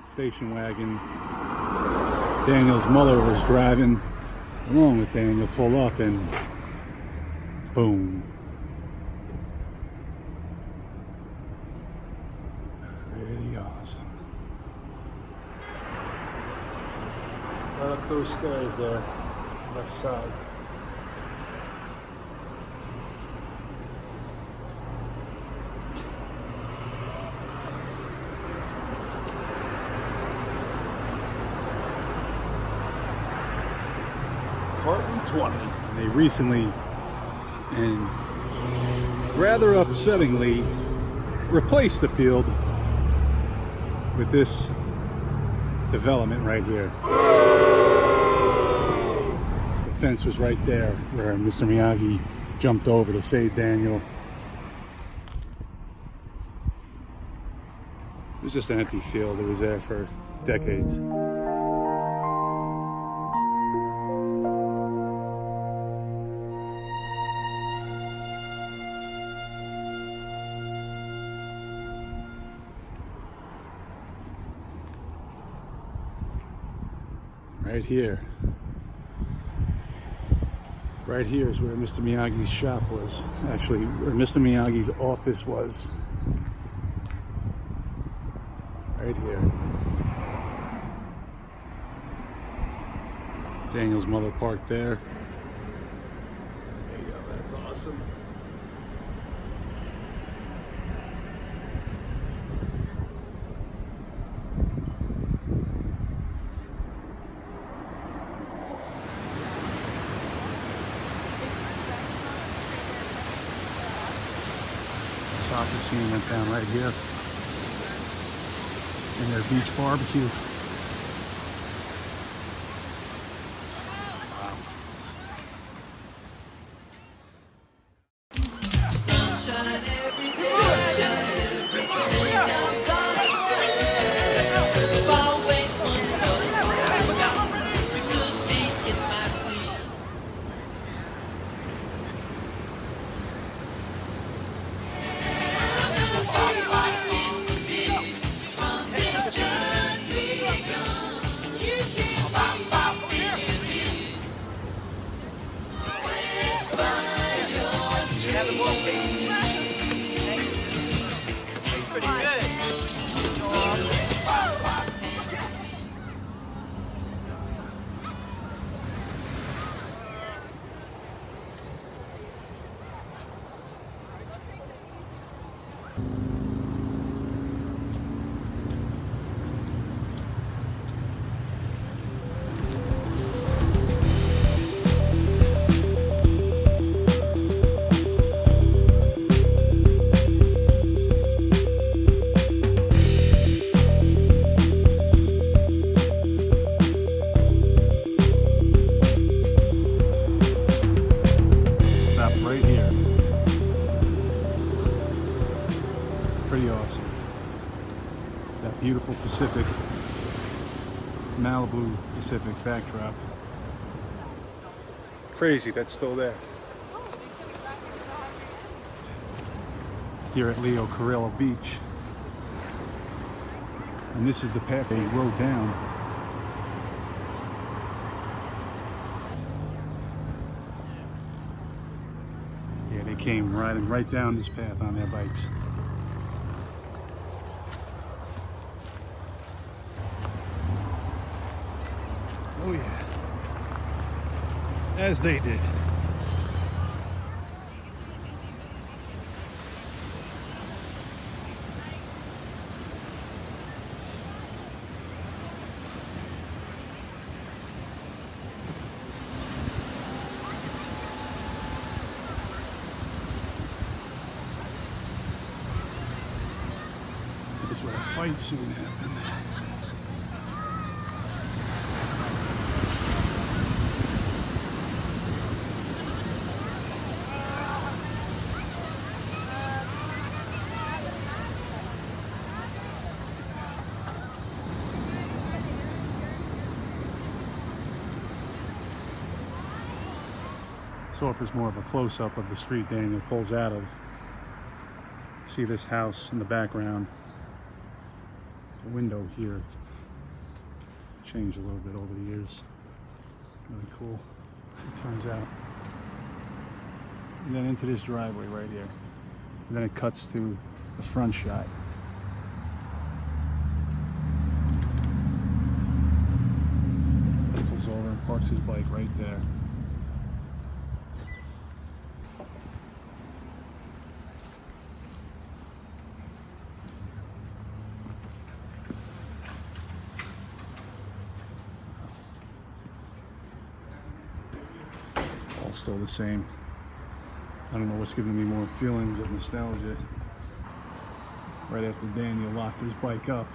station wagon. Daniel's mother was driving along with Daniel, pull up and boom. Pretty awesome. Right up those stairs there, left side. Apartment 20. And they recently, and rather upsettingly, replaced the field with this development right here. The fence was right there where Mr. Miyagi jumped over to save Daniel. It was just an empty field. It was there for decades. Right here is where Mr. Miyagi's shop was. Actually, where Mr. Miyagi's office was. Right here. Daniel's mother parked there. There you go, that's awesome. Soccer scene went down right here in their beach barbecue. Wow. Pretty awesome. That beautiful Pacific, Malibu Pacific backdrop. Crazy, that's still there. Here at Carrillo Beach. And this is the path they rode down. Yeah, they came riding right down this path on their bikes. Oh yeah, as they did. This is where a fight scene happened. This offers more of a close-up of the street Daniel pulls out of. See this house in the background. The window here changed a little bit over the years. Really cool, as it turns out. And then into this driveway right here. And then it cuts to the front shot. He pulls over and parks his bike right there. All still the same. I don't know what's giving me more feelings of nostalgia. Right after Daniel locked his bike up,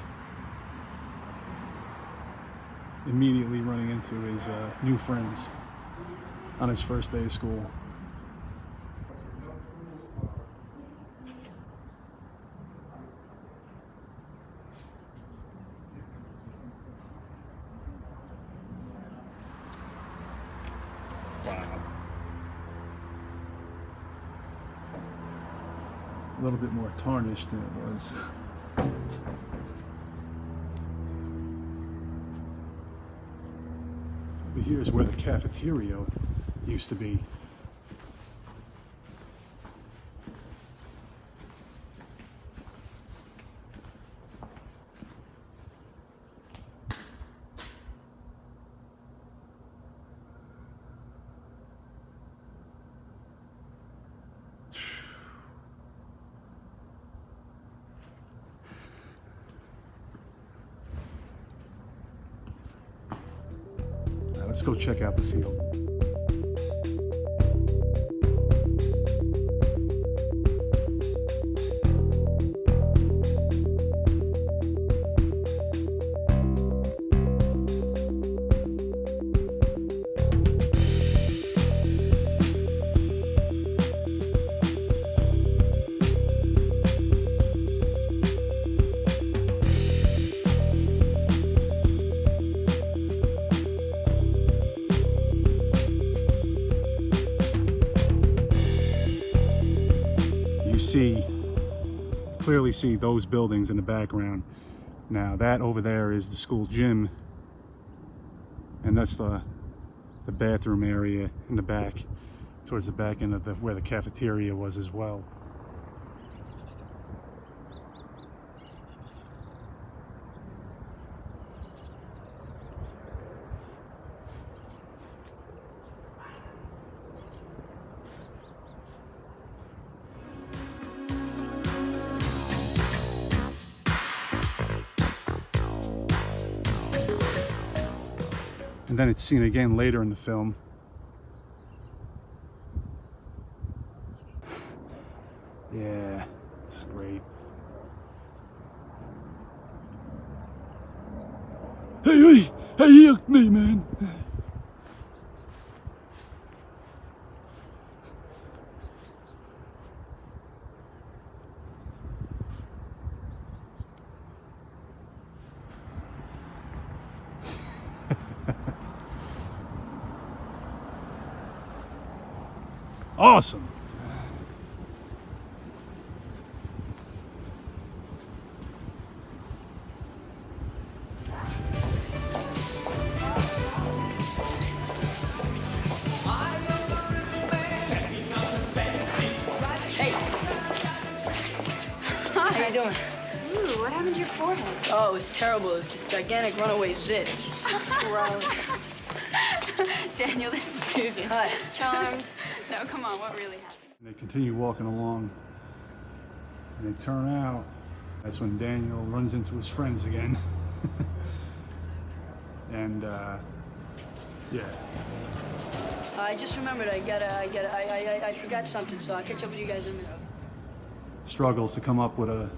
immediately running into his new friends on his first day of school. Wow. A little bit more tarnished than it was. Over here is where the cafeteria used to be. Let's go check out the field. Clearly see those buildings in the background. Now that over there is the school gym, and that's the bathroom area in the back, towards the back end of where the cafeteria was as well. And then it's seen again later in the film. Yeah, it's great. Hey, look me, man. Awesome. Hey. How you doing? Ooh, what happened to your forehead? Oh, it was terrible. It's this gigantic runaway zit. That's gross. Daniel, this is Susan. Hi. Charmed. No, come on, what really happened? And they continue walking along, and they turn out. That's when Daniel runs into his friends again. And yeah. I just remembered I forgot something, so I'll catch up with you guys in a minute. Struggles to come up with a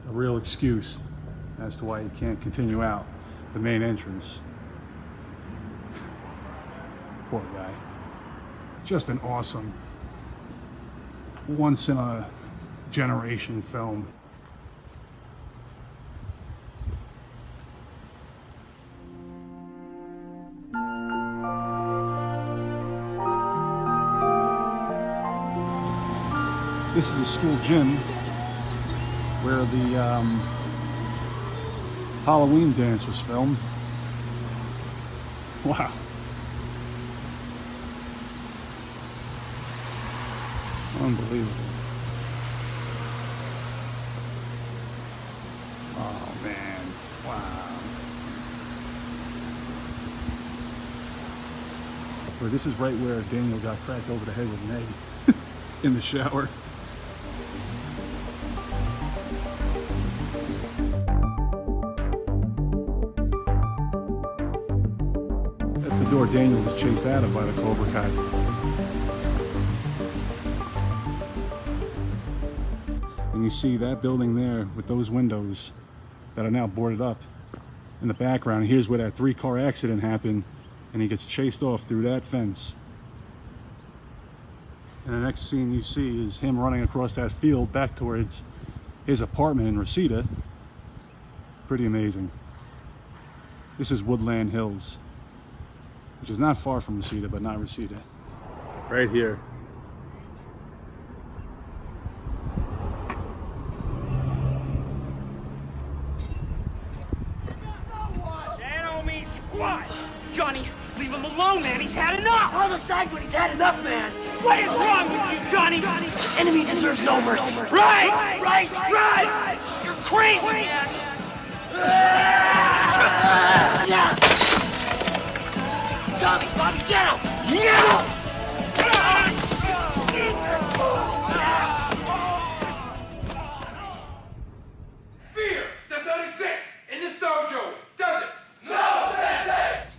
real excuse as to why he can't continue out the main entrance. Poor guy. Just an awesome, once in a generation film. This is the school gym where the Halloween dance was filmed. Wow. Unbelievable. Oh man, wow. Well, this is right where Daniel got cracked over the head with an egg in the shower. That's the door Daniel was chased out of by the Cobra Kai. And you see that building there with those windows that are now boarded up in the background. Here's where that 3-car accident happened, and he gets chased off through that fence. And the next scene you see is him running across that field back towards his apartment in Reseda. Pretty amazing. This is Woodland Hills, which is not far from Reseda, but not Reseda. Right here. What? Johnny, leave him alone, man. He's had enough. Homicide when he's had enough, man. What is wrong with you, Johnny? The enemy deserves no mercy. Right. You're crazy, man. Bobby, get him. Fear does not exist in this dojo, does it? No, Sensei!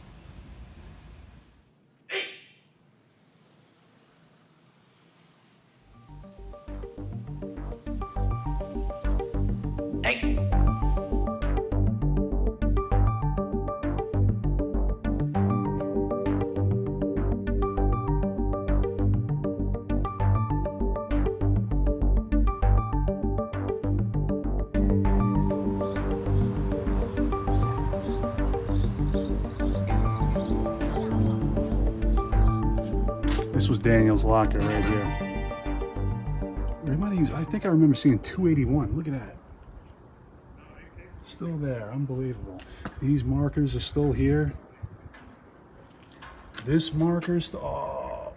Hey. This was Daniel's locker right here. I think I remember seeing 281. Look at that. Still there. Unbelievable. These markers are still here. This marker's oh,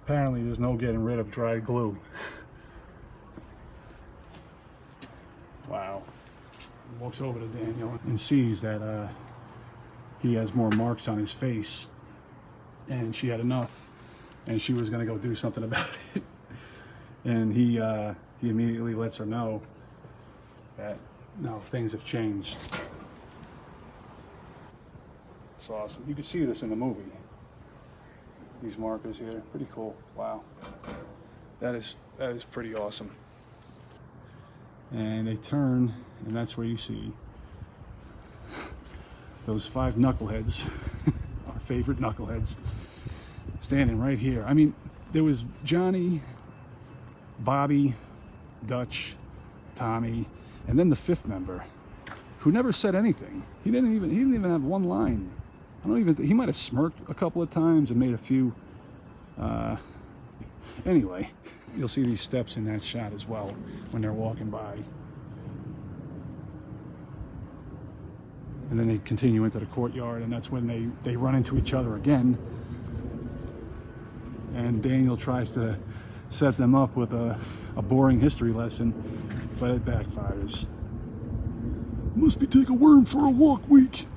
apparently there's no getting rid of dried glue. Wow. He walks over to Daniel and sees that he has more marks on his face, and she had enough, and she was going to go do something about it. And he immediately lets her know that no, things have changed. It's awesome. You can see this in the movie. These markers here, pretty cool. Wow, that is pretty awesome. And they turn, and that's where you see those 5 knuckleheads, our favorite knuckleheads, standing right here. I mean, there was Johnny, Bobby, Dutch, Tommy, and then the 5th member, who never said anything. He didn't even have one line. He might have smirked a couple of times and made a few. Anyway, you'll see these steps in that shot as well when they're walking by. And then they continue into the courtyard, and that's when they run into each other again. And Daniel tries to set them up with a boring history lesson, but it backfires. Must be take a worm for a walk week.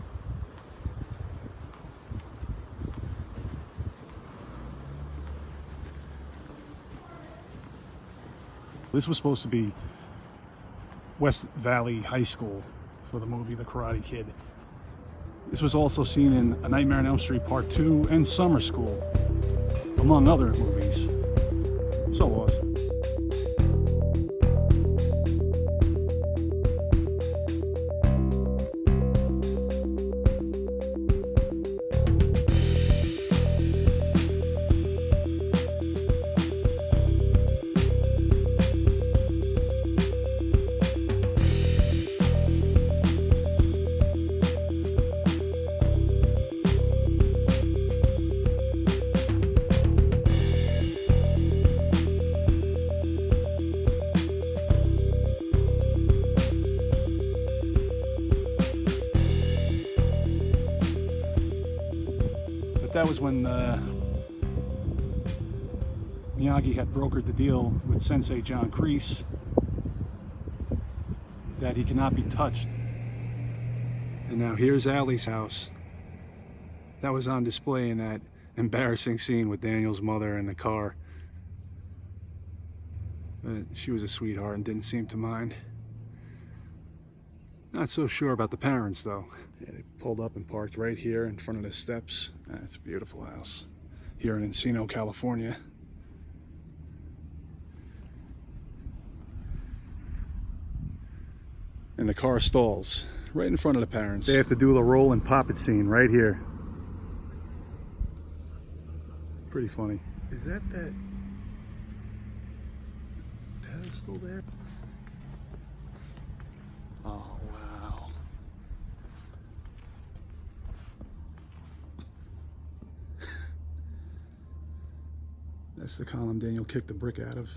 This was supposed to be West Valley High School for the movie The Karate Kid. This was also seen in A Nightmare on Elm Street Part 2 and Summer School, among other movies. So awesome. that was when Miyagi had brokered the deal with Sensei John Kreese that he cannot be touched. And now here's Allie's house. That was on display in that embarrassing scene with Daniel's mother in the car. But she was a sweetheart and didn't seem to mind. Not so sure about the parents though. Yeah, they pulled up and parked right here in front of the steps. That's a beautiful house. Here in Encino, California. And the car stalls right in front of the parents. They have to do the roll and pop it scene right here. Pretty funny. Is that pedestal there? Oh, wow. That's the column Daniel kicked the brick out of.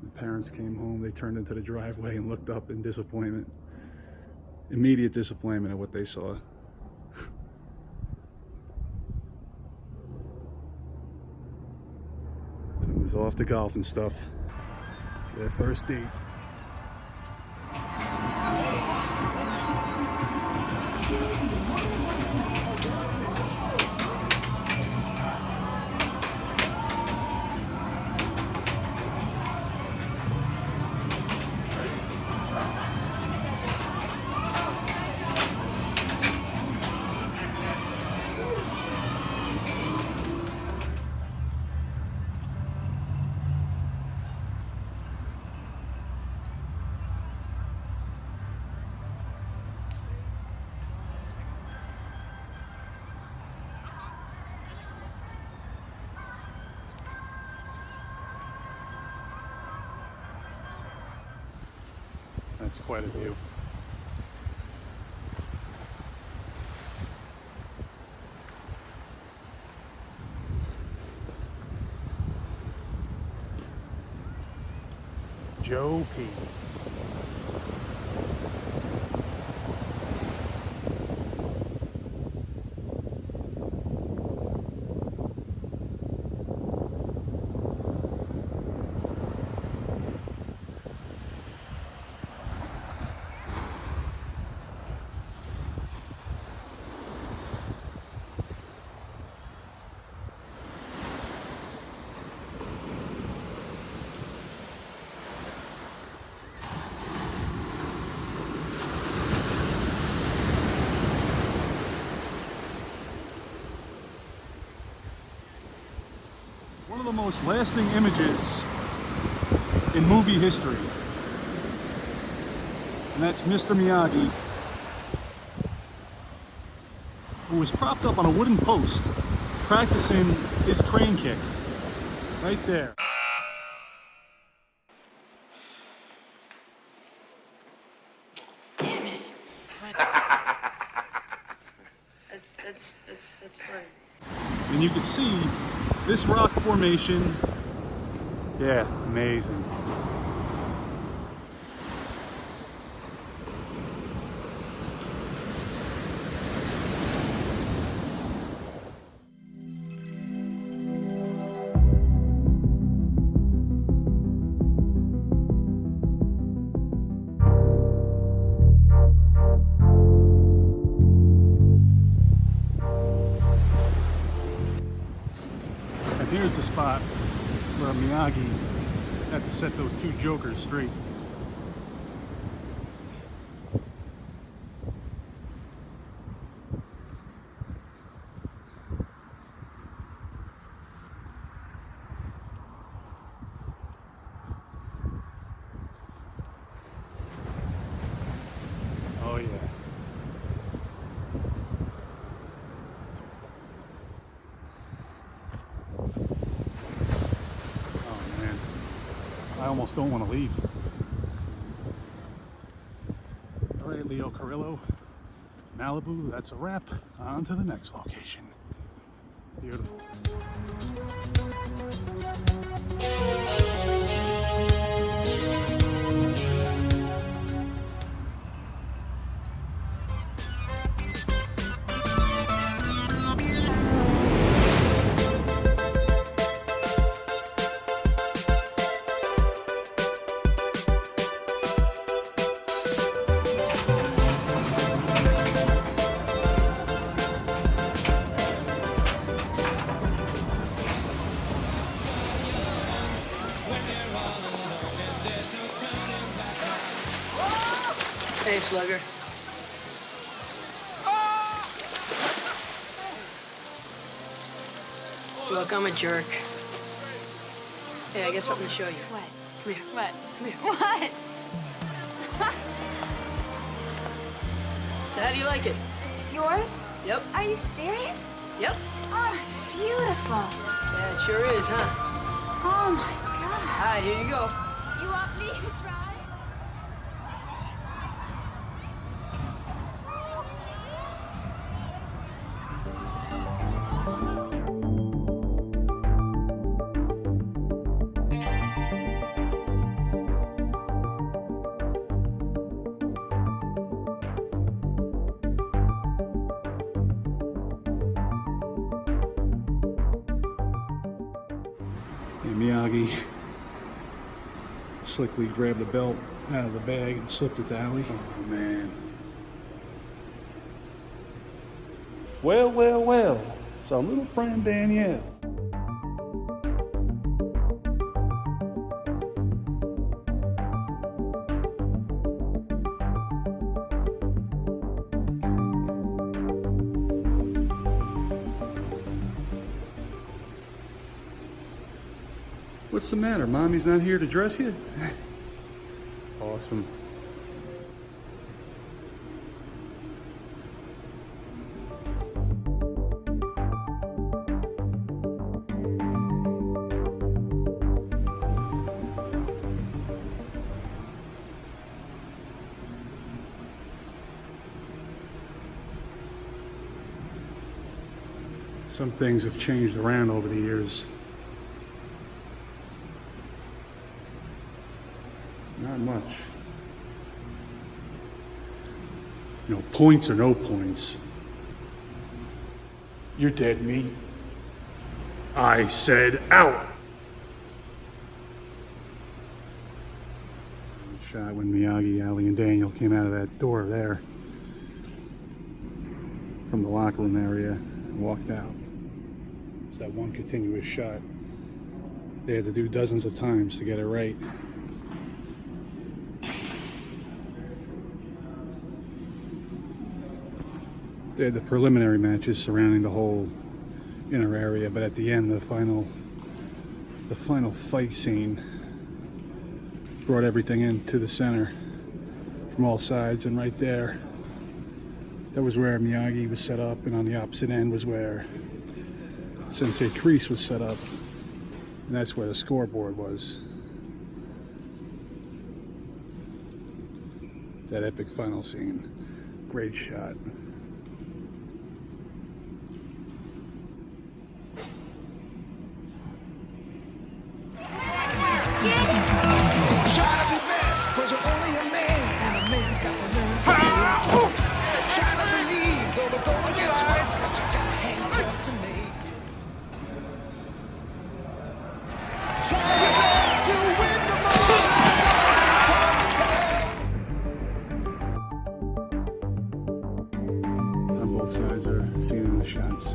The parents came home, they turned into the driveway and looked up in disappointment. Immediate disappointment at what they saw. It was off to golf and stuff. Their first date. That's quite a view. Joe P. One of the most lasting images in movie history. And that's Mr. Miyagi, who was propped up on a wooden post practicing his crane kick. Right there. Damn it. That's funny. And you can see this rock formation. Yeah, amazing. Here's the spot where Miyagi had to set those two jokers straight. Oh yeah. I almost don't want to leave. All right, Leo Carrillo, Malibu, that's a wrap. On to the next location. Beautiful. slugger. Look, I'm a jerk. Hey, I got something to show you. What? Come here. What? What? So how do you like it? This is yours? Yep. Are you serious? Yep. Oh, it's beautiful. Yeah, it sure is, huh? Oh my God. All right, here you go. You want me to try? And Miyagi slickly grabbed the belt out of the bag and slipped it to Allie. Oh man. Well, well, well. It's our little friend Danielle. What's the matter? Mommy's not here to dress you? Awesome. Some things have changed around over the years. Not much. You know, points or no points. You're dead meat. I said out. Shot when Miyagi, Allie, and Daniel came out of that door there from the locker room area and walked out. It's that one continuous shot. They had to do dozens of times to get it right. They had the preliminary matches surrounding the whole inner area, but at the end, the final fight scene brought everything into the center from all sides, and right there, that was where Miyagi was set up, and on the opposite end was where Sensei Kreese was set up, and that's where the scoreboard was. That epic final scene. Great shot. Try to be best, cause you're only a man, and a man's got to learn to do. Try to believe, though the going gets rough, that you gotta hang tough to make. Try your best to win the moment. On both sides are seen in the shots.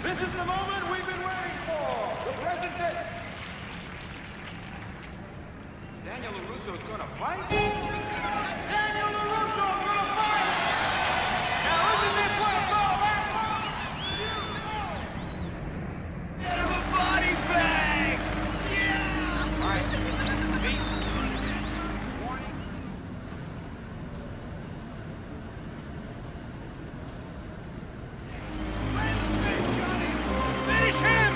This is the moment we've been waiting for. The present day. Daniel LaRusso's gonna fight? Daniel LaRusso's gonna fight! Now isn't this what it's all about? Get him a body bag! Yeah! All right, feet. Warning. Finish him!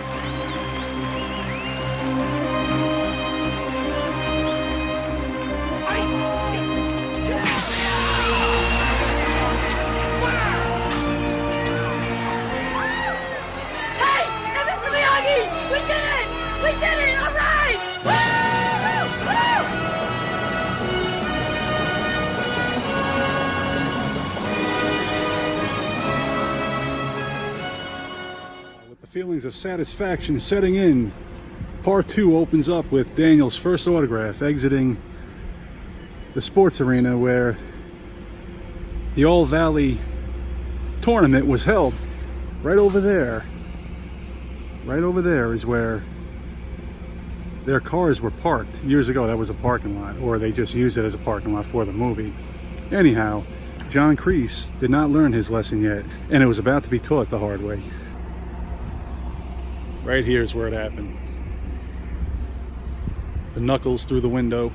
Feelings of satisfaction setting in. Part 2 opens up with Daniel's first autograph exiting the sports arena where the All Valley tournament was held. Right over there is where their cars were parked. Years ago, that was a parking lot, or they just used it as a parking lot for the movie. Anyhow, John Kreese did not learn his lesson yet, and it was about to be taught the hard way. Right here is where it happened. The knuckles through the window.